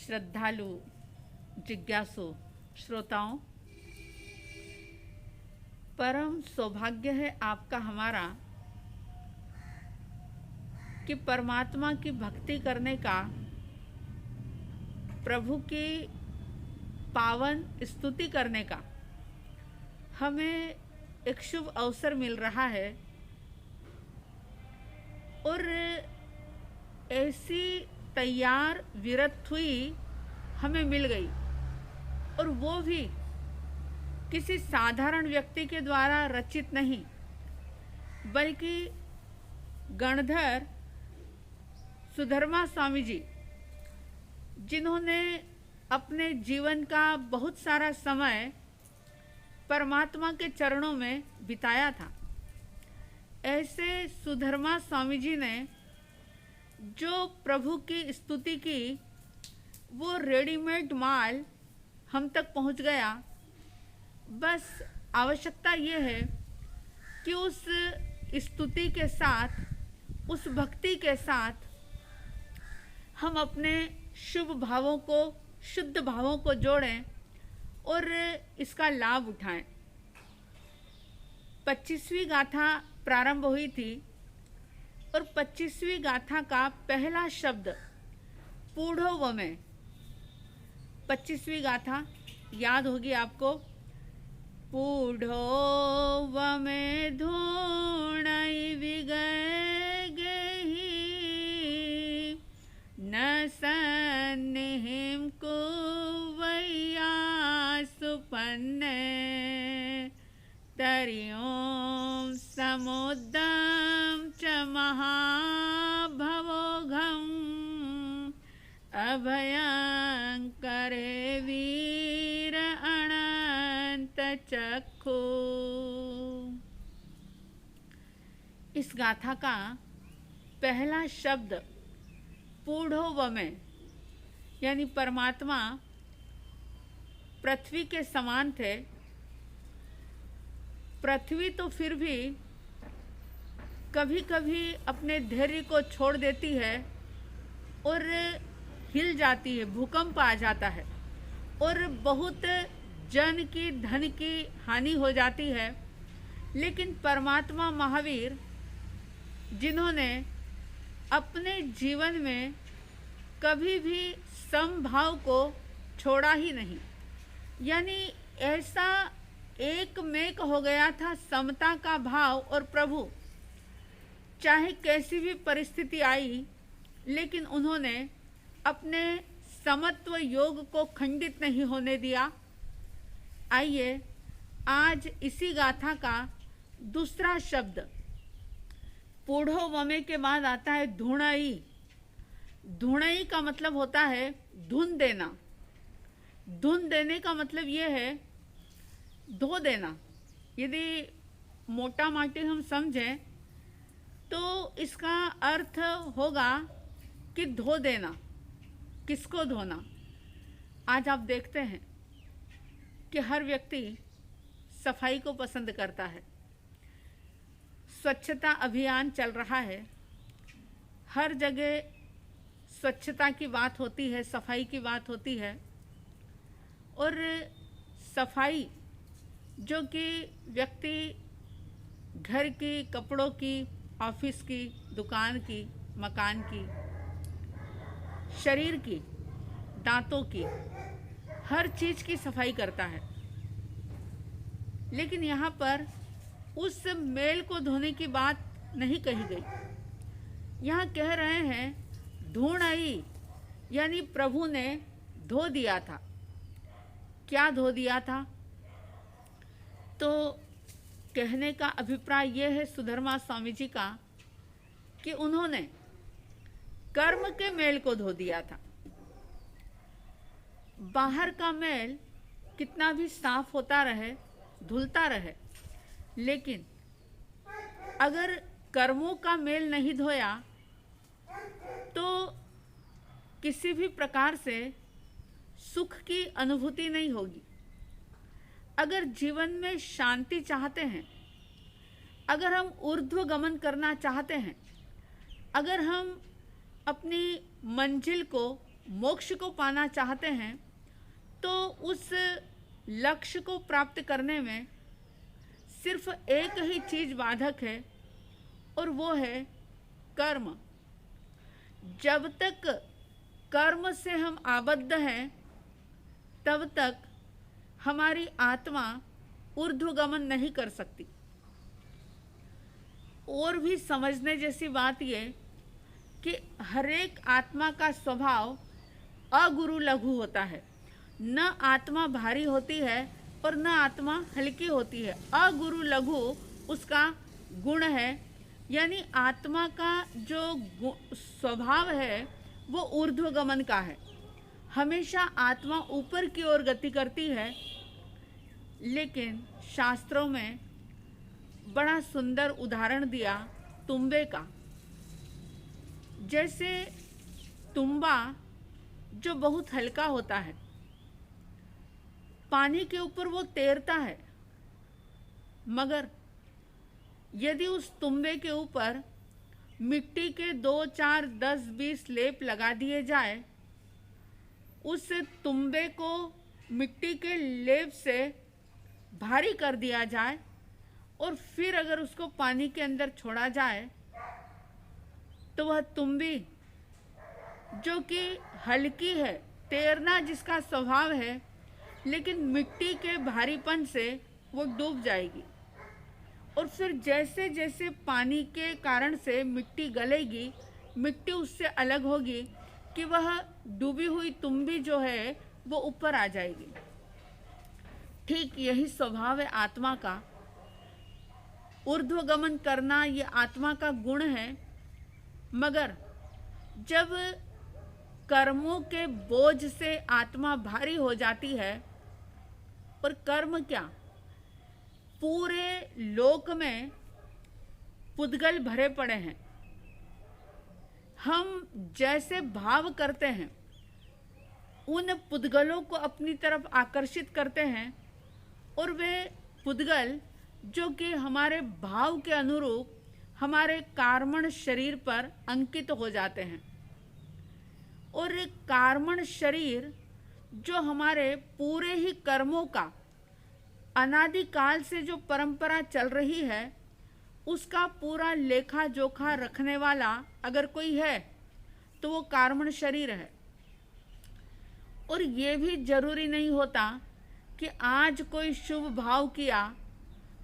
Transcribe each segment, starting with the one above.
श्रद्धालु जिज्ञासु श्रोताओं, परम सौभाग्य है आपका हमारा कि परमात्मा की भक्ति करने का, प्रभु की पावन स्तुति करने का हमें एक शुभ अवसर मिल रहा है। और ऐसी तैयार विरत हुई हमें मिल गई, और वो भी किसी साधारण व्यक्ति के द्वारा रचित नहीं, बल्कि गणधर सुधर्मा स्वामी जी, जिन्होंने अपने जीवन का बहुत सारा समय परमात्मा के चरणों में बिताया था। ऐसे सुधर्मा स्वामी जी ने जो प्रभु की स्तुति की, वो रेडीमेड माल हम तक पहुंच गया। बस आवश्यकता ये है कि उस स्तुति के साथ, उस भक्ति के साथ हम अपने शुभ भावों को, शुद्ध भावों को जोड़ें और इसका लाभ उठाएं। 25वीं गाथा प्रारंभ हुई थी और 25वीं गाथा का पहला शब्द पूढ़ो में, 25वीं गाथा याद होगी आपको। पूढ़ो में धूणई विगहि न सन्निहिम कुवैया सुपन्ने तरियों समुद्रम च महाभवोघम अभयंकरे वीर अनंत चक्षु। इस गाथा का पहला शब्द पूढ़ो में, यानी परमात्मा पृथ्वी के समान थे। पृथ्वी तो फिर भी कभी कभी अपने धैर्य को छोड़ देती है और हिल जाती है, भूकंप आ जाता है और बहुत जन की, धन की हानि हो जाती है। लेकिन परमात्मा महावीर, जिन्होंने अपने जीवन में कभी भी समभाव को छोड़ा ही नहीं, यानी ऐसा एक मेक हो गया था समता का भाव, और प्रभु चाहे कैसी भी परिस्थिति आई, लेकिन उन्होंने अपने समत्व योग को खंडित नहीं होने दिया। आइए आज इसी गाथा का दूसरा शब्द पूढ़ो वमे के बाद आता है धुणई। धुणई का मतलब होता है धुन देना। धुन देने का मतलब ये है धो देना। यदि मोटा माटी हम समझें तो इसका अर्थ होगा कि धो देना। किसको धोना? आज आप देखते हैं कि हर व्यक्ति सफाई को पसंद करता है। स्वच्छता अभियान चल रहा है, हर जगह स्वच्छता की बात होती है, सफाई की बात होती है। और सफाई जो कि व्यक्ति घर की, कपड़ों की, ऑफिस की, दुकान की, मकान की, शरीर की, दांतों की, हर चीज़ की सफाई करता है। लेकिन यहाँ पर उस मेल को धोने की बात नहीं कही गई। यहाँ कह रहे हैं धुणई, यानी प्रभु ने धो दिया था। क्या धो दिया था? तो कहने का अभिप्राय यह है सुधर्मा स्वामी जी का कि उन्होंने कर्म के मेल को धो दिया था। बाहर का मेल कितना भी साफ होता रहे, धुलता रहे, लेकिन अगर कर्मों का मेल नहीं धोया तो किसी भी प्रकार से सुख की अनुभूति नहीं होगी। अगर जीवन में शांति चाहते हैं, अगर हम ऊर्ध्व गमन करना चाहते हैं, अगर हम अपनी मंजिल को मोक्ष को पाना चाहते हैं तो उस लक्ष्य को प्राप्त करने में सिर्फ एक ही चीज बाधक है और वो है कर्म। जब तक कर्म से हम आबद्ध हैं तब तक हमारी आत्मा ऊर्ध्वगमन नहीं कर सकती। और भी समझने जैसी बात ये कि हरेक आत्मा का स्वभाव अगुरु लघु होता है। न आत्मा भारी होती है और न आत्मा हल्की होती है। अगुरु लघु उसका गुण है, यानी आत्मा का जो स्वभाव है वो ऊर्ध्वगमन का है। हमेशा आत्मा ऊपर की ओर गति करती है। लेकिन शास्त्रों में बड़ा सुंदर उदाहरण दिया तुम्बे का। जैसे तुम्बा जो बहुत हल्का होता है, पानी के ऊपर वो तैरता है, मगर यदि उस तुम्बे के ऊपर मिट्टी के 2, 4, 10, 20 लेप लगा दिए जाए, उस तुम्बे को मिट्टी के लेप से भारी कर दिया जाए और फिर अगर उसको पानी के अंदर छोड़ा जाए तो वह तुम्बी जो कि हल्की है, तैरना जिसका स्वभाव है, लेकिन मिट्टी के भारीपन से वो डूब जाएगी। और फिर जैसे जैसे पानी के कारण से मिट्टी गलेगी, मिट्टी उससे अलग होगी कि वह डूबी हुई तुम्बी जो है वो ऊपर आ जाएगी। ठीक यही स्वभाव है आत्मा का। ऊर्ध्वगमन करना ये आत्मा का गुण है, मगर जब कर्मों के बोझ से आत्मा भारी हो जाती है, और कर्म क्या, पूरे लोक में पुद्गल भरे पड़े हैं। हम जैसे भाव करते हैं उन पुद्गलों को अपनी तरफ आकर्षित करते हैं, और वे पुद्गल जो कि हमारे भाव के अनुरूप हमारे कार्मण शरीर पर अंकित हो जाते हैं। और कार्मण शरीर जो हमारे पूरे ही कर्मों का अनादिकाल से जो परंपरा चल रही है उसका पूरा लेखा जोखा रखने वाला अगर कोई है तो वो कार्मण शरीर है। और ये भी जरूरी नहीं होता कि आज कोई शुभ भाव किया,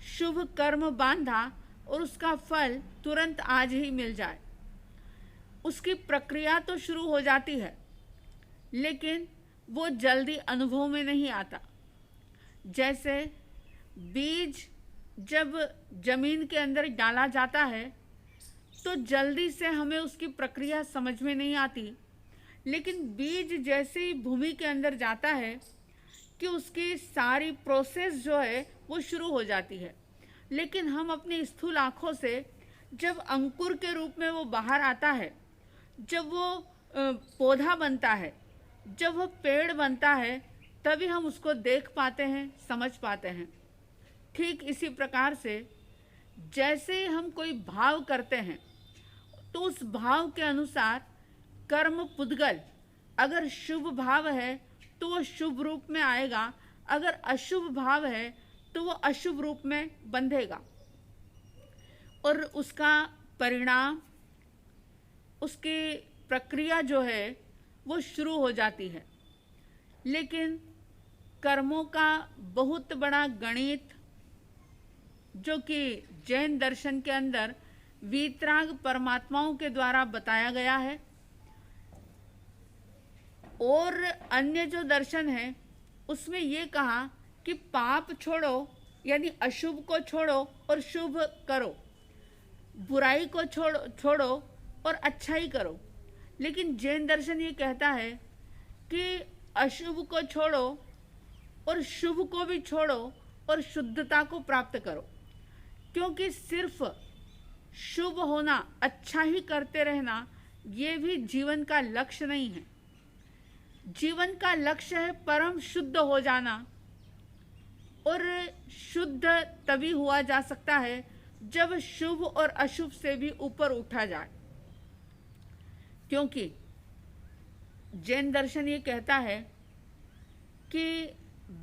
शुभ कर्म बांधा और उसका फल तुरंत आज ही मिल जाए। उसकी प्रक्रिया तो शुरू हो जाती है, लेकिन वो जल्दी अनुभव में नहीं आता। जैसे बीज जब जमीन के अंदर डाला जाता है तो जल्दी से हमें उसकी प्रक्रिया समझ में नहीं आती, लेकिन बीज जैसे ही भूमि के अंदर जाता है कि उसकी सारी प्रोसेस जो है वो शुरू हो जाती है। लेकिन हम अपनी स्थूल आँखों से जब अंकुर के रूप में वो बाहर आता है, जब वो पौधा बनता है, जब वो पेड़ बनता है, तभी हम उसको देख पाते हैं, समझ पाते हैं। ठीक इसी प्रकार से जैसे ही हम कोई भाव करते हैं तो उस भाव के अनुसार कर्म पुद्गल अगर शुभ भाव है तो वो शुभ रूप में आएगा, अगर अशुभ भाव है तो वो अशुभ रूप में बंधेगा और उसका परिणाम, उसकी प्रक्रिया जो है वो शुरू हो जाती है। लेकिन कर्मों का बहुत बड़ा गणित जो कि जैन दर्शन के अंदर वीतराग परमात्माओं के द्वारा बताया गया है, और अन्य जो दर्शन है उसमें ये कहा कि पाप छोड़ो, यानी अशुभ को छोड़ो और शुभ करो, बुराई को छोड़ो और अच्छाई करो। लेकिन जैन दर्शन ये कहता है कि अशुभ को छोड़ो और शुभ को भी छोड़ो और शुद्धता को प्राप्त करो, क्योंकि सिर्फ शुभ होना, अच्छा ही करते रहना, ये भी जीवन का लक्ष्य नहीं है। जीवन का लक्ष्य है परम शुद्ध हो जाना, और शुद्ध तभी हुआ जा सकता है जब शुभ और अशुभ से भी ऊपर उठा जाए। क्योंकि जैन दर्शन ये कहता है कि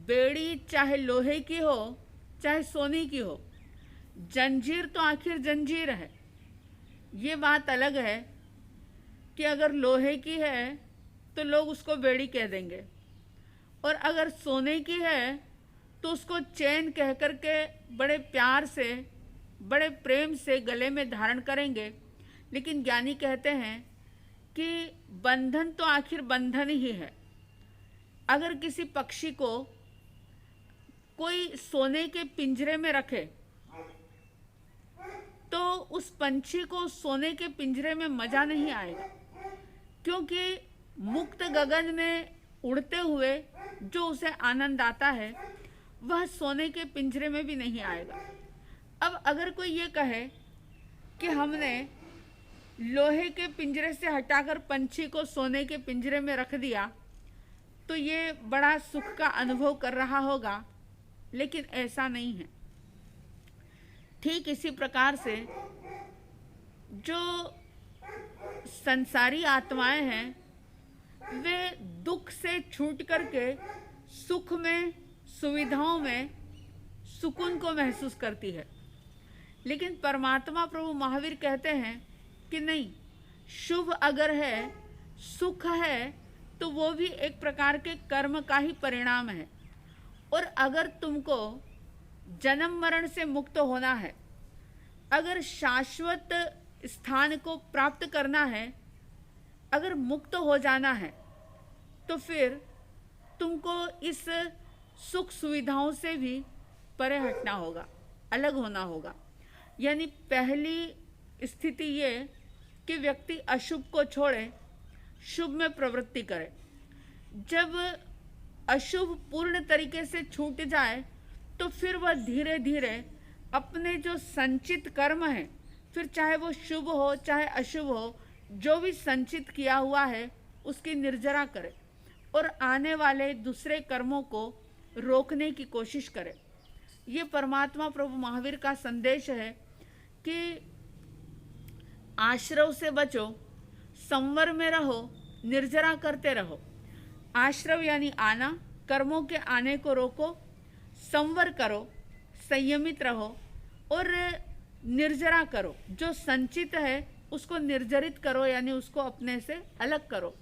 बेड़ी चाहे लोहे की हो चाहे सोने की हो, जंजीर तो आखिर जंजीर है। ये बात अलग है कि अगर लोहे की है तो लोग उसको बेड़ी कह देंगे, और अगर सोने की है तो उसको चैन कह कर के बड़े प्यार से बड़े प्रेम से गले में धारण करेंगे। लेकिन ज्ञानी कहते हैं कि बंधन तो आखिर बंधन ही है। अगर किसी पक्षी को कोई सोने के पिंजरे में रखे तो उस पंछी को सोने के पिंजरे में मज़ा नहीं आएगा, क्योंकि मुक्त गगन में उड़ते हुए जो उसे आनंद आता है वह सोने के पिंजरे में भी नहीं आएगा। अब अगर कोई ये कहे कि हमने लोहे के पिंजरे से हटाकर पंछी को सोने के पिंजरे में रख दिया तो ये बड़ा सुख का अनुभव कर रहा होगा, लेकिन ऐसा नहीं है। ठीक इसी प्रकार से जो संसारी आत्माएं हैं वे दुख से छूट करके सुख में, सुविधाओं में सुकून को महसूस करती है। लेकिन परमात्मा प्रभु महावीर कहते हैं कि नहीं, शुभ अगर है, सुख है, तो वो भी एक प्रकार के कर्म का ही परिणाम है। और अगर तुमको जन्म मरण से मुक्त होना है, अगर शाश्वत स्थान को प्राप्त करना है, अगर मुक्त हो जाना है, तो फिर तुमको इस सुख सुविधाओं से भी परे हटना होगा, अलग होना होगा। यानी पहली स्थिति ये कि व्यक्ति अशुभ को छोड़े, शुभ में प्रवृत्ति करे। जब अशुभ पूर्ण तरीके से छूट जाए तो फिर वह धीरे धीरे अपने जो संचित कर्म है, फिर चाहे वो शुभ हो चाहे अशुभ हो, जो भी संचित किया हुआ है उसकी निर्जरा करे और आने वाले दूसरे कर्मों को रोकने की कोशिश करे। ये परमात्मा प्रभु महावीर का संदेश है कि आश्रव से बचो, संवर में रहो, निर्जरा करते रहो। आश्रव यानी आना, कर्मों के आने को रोको, संवर करो, संयमित रहो, और निर्जरा करो, जो संचित है उसको निर्जरित करो, यानी उसको अपने से अलग करो।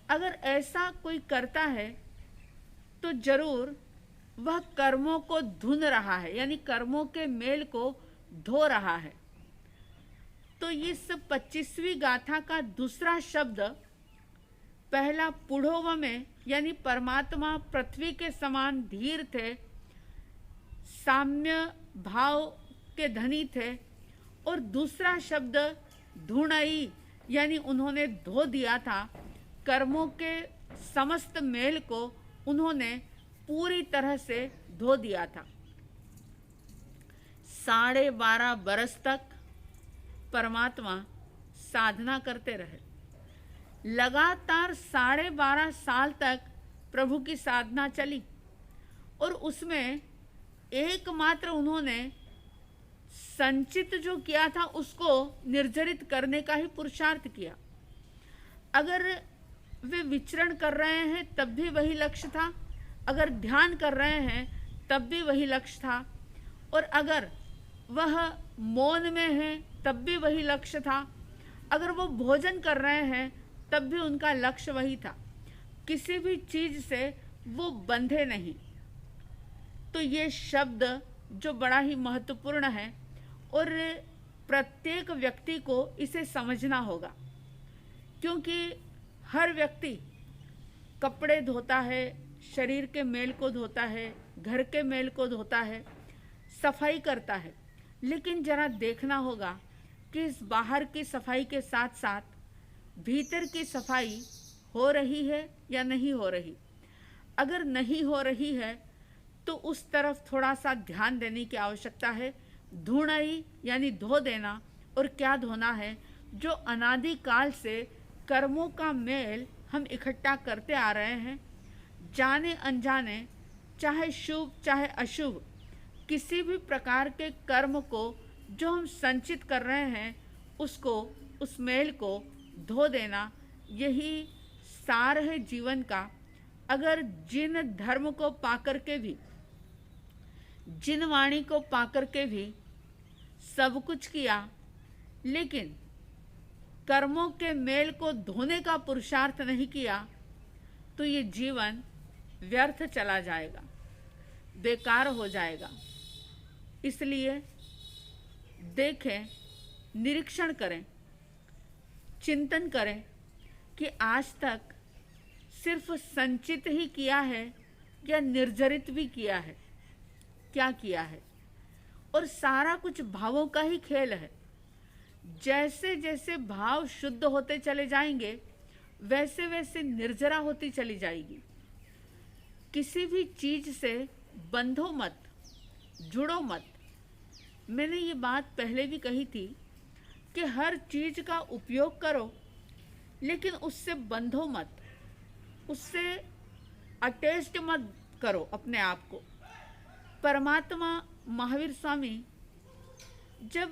अगर ऐसा कोई करता है तो जरूर वह कर्मों को धुन रहा है, यानी कर्मों के मेल को धो रहा है। तो इस 25वीं गाथा का दूसरा शब्द, पहला पुढ़ोव में, यानी परमात्मा पृथ्वी के समान धीर थे, साम्य भाव के धनी थे, और दूसरा शब्द धुणई, यानी उन्होंने धो दिया था, कर्मों के समस्त मेल को उन्होंने पूरी तरह से धो दिया था। 12.5 बरस तक परमात्मा साधना करते रहे। लगातार 12.5 साल तक प्रभु की साधना चली, और उसमें एकमात्र उन्होंने संचित जो किया था उसको निर्जरित करने का ही पुरुषार्थ किया। अगर वे विचरण कर रहे हैं तब भी वही लक्ष्य था, अगर ध्यान कर रहे हैं तब भी वही लक्ष्य था, और अगर वह मौन में है तब भी वही लक्ष्य था, अगर वो भोजन कर रहे हैं तब भी उनका लक्ष्य वही था। किसी भी चीज़ से वो बंधे नहीं। तो ये शब्द जो बड़ा ही महत्वपूर्ण है, और प्रत्येक व्यक्ति को इसे समझना होगा, क्योंकि हर व्यक्ति कपड़े धोता है, शरीर के मेल को धोता है, घर के मेल को धोता है, सफाई करता है, लेकिन जरा देखना होगा कि इस बाहर की सफाई के साथ साथ भीतर की सफाई हो रही है या नहीं हो रही। अगर नहीं हो रही है तो उस तरफ थोड़ा सा ध्यान देने की आवश्यकता है। धुणाई यानी धो देना, और क्या धोना है, जो अनादिकाल से कर्मों का मेल हम इकट्ठा करते आ रहे हैं, जाने अनजाने, चाहे शुभ चाहे अशुभ, किसी भी प्रकार के कर्म को जो हम संचित कर रहे हैं उसको, उस मेल को धो देना, यही सार है जीवन का। अगर जिन धर्म को पाकर के भी, जिन वाणी को पाकर के भी सब कुछ किया, लेकिन कर्मों के मेल को धोने का पुरुषार्थ नहीं किया, तो ये जीवन व्यर्थ चला जाएगा, बेकार हो जाएगा। इसलिए देखें, निरीक्षण करें, चिंतन करें कि आज तक सिर्फ संचित ही किया है या निर्जरित भी किया है, क्या किया है। और सारा कुछ भावों का ही खेल है। जैसे जैसे भाव शुद्ध होते चले जाएंगे, वैसे वैसे निर्जरा होती चली जाएगी। किसी भी चीज से बंधो मत, जुड़ो मत। मैंने ये बात पहले भी कही थी कि हर चीज का उपयोग करो, लेकिन उससे बंधो मत, उससे अटैच्ड मत करो अपने आप को। परमात्मा महावीर स्वामी जब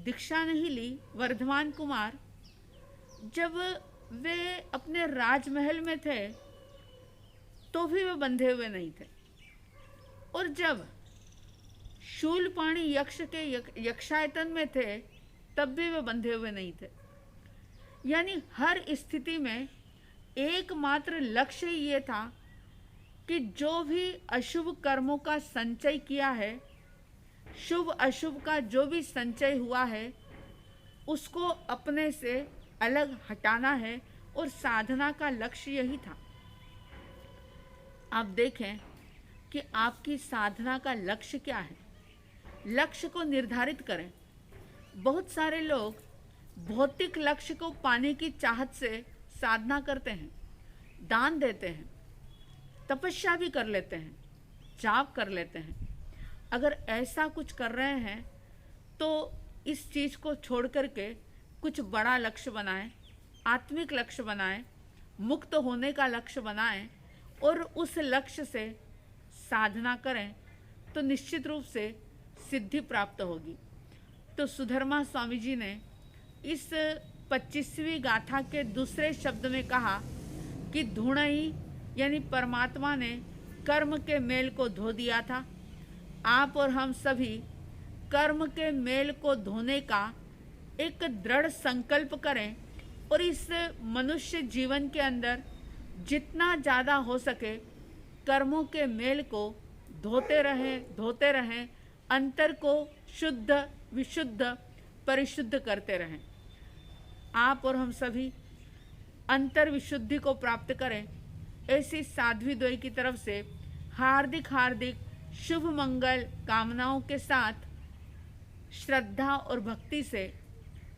दीक्षा नहीं ली, वर्धमान कुमार जब वे अपने राजमहल में थे तो भी वे बंधे हुए नहीं थे, और जब शूलपाणी यक्ष के यक्षायतन में थे तब भी वे बंधे हुए नहीं थे। यानी हर स्थिति में एकमात्र लक्ष्य ये था कि जो भी अशुभ कर्मों का संचय किया है, शुभ अशुभ का जो भी संचय हुआ है, उसको अपने से अलग हटाना है, और साधना का लक्ष्य यही था। आप देखें कि आपकी साधना का लक्ष्य क्या है, लक्ष्य को निर्धारित करें। बहुत सारे लोग भौतिक लक्ष्य को पाने की चाहत से साधना करते हैं, दान देते हैं, तपस्या भी कर लेते हैं, जाप कर लेते हैं। अगर ऐसा कुछ कर रहे हैं तो इस चीज़ को छोड़ करके कुछ बड़ा लक्ष्य बनाएं, आत्मिक लक्ष्य बनाएं, मुक्त होने का लक्ष्य बनाएं, और उस लक्ष्य से साधना करें तो निश्चित रूप से सिद्धि प्राप्त होगी। तो सुधर्मा स्वामी जी ने इस 25वीं गाथा के दूसरे शब्द में कहा कि धुणई यानी परमात्मा ने कर्म के मेल को धो दिया था। आप और हम सभी कर्म के मेल को धोने का एक दृढ़ संकल्प करें, और इस मनुष्य जीवन के अंदर जितना ज़्यादा हो सके कर्मों के मेल को धोते रहें, अंतर को शुद्ध, विशुद्ध, परिशुद्ध करते रहें। आप और हम सभी अंतर विशुद्धि को प्राप्त करें, ऐसी साध्वी द्वय की तरफ से हार्दिक हार्दिक शुभ मंगल कामनाओं के साथ श्रद्धा और भक्ति से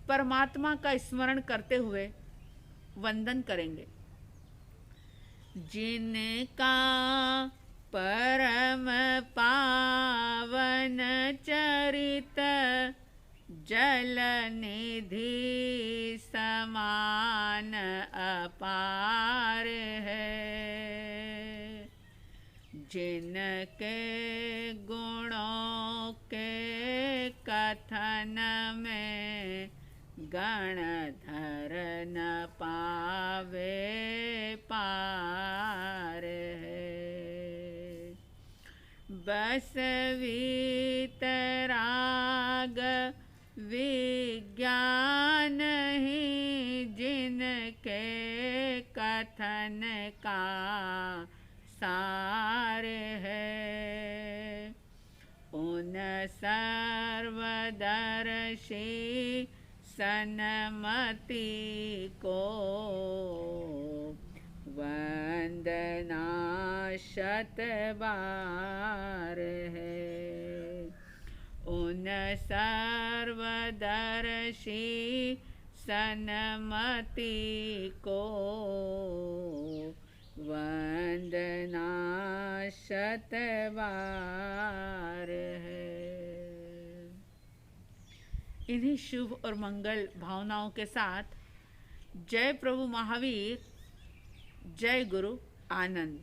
परमात्मा का स्मरण करते हुए वंदन करेंगे। जिनका परम पावन चरित जल निधि समान अपार है, जिनके गुणों के कथन में गणधर न पावे पार है। बस वीतराग विज्ञान ही जिनके कथन का सार है, उन सर्वदर्शी सन्मति को वंदना शत बार है। उन सर्वदर्शी सन्मति को वंदना शत बार है। इन्हीं शुभ और मंगल भावनाओं के साथ जय प्रभु महावीर, जय गुरु आनंद।